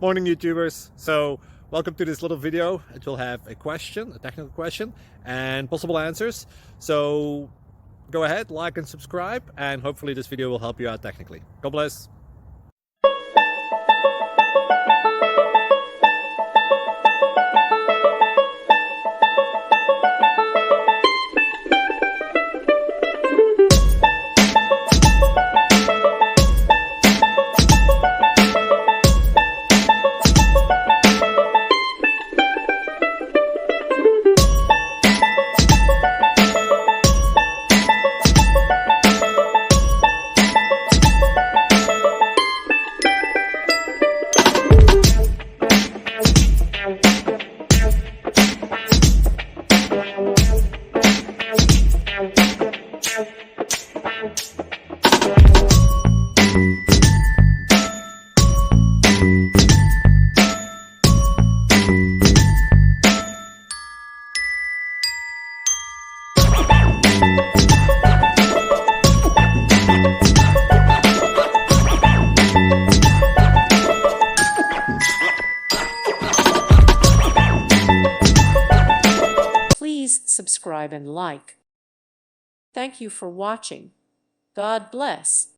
Morning YouTubers. So welcome to this little video. It will have a question, a technical question, and possible answers. So go ahead, like and subscribe, and hopefully this video will help you out technically. God bless. Please subscribe and like. Thank you for watching. God bless.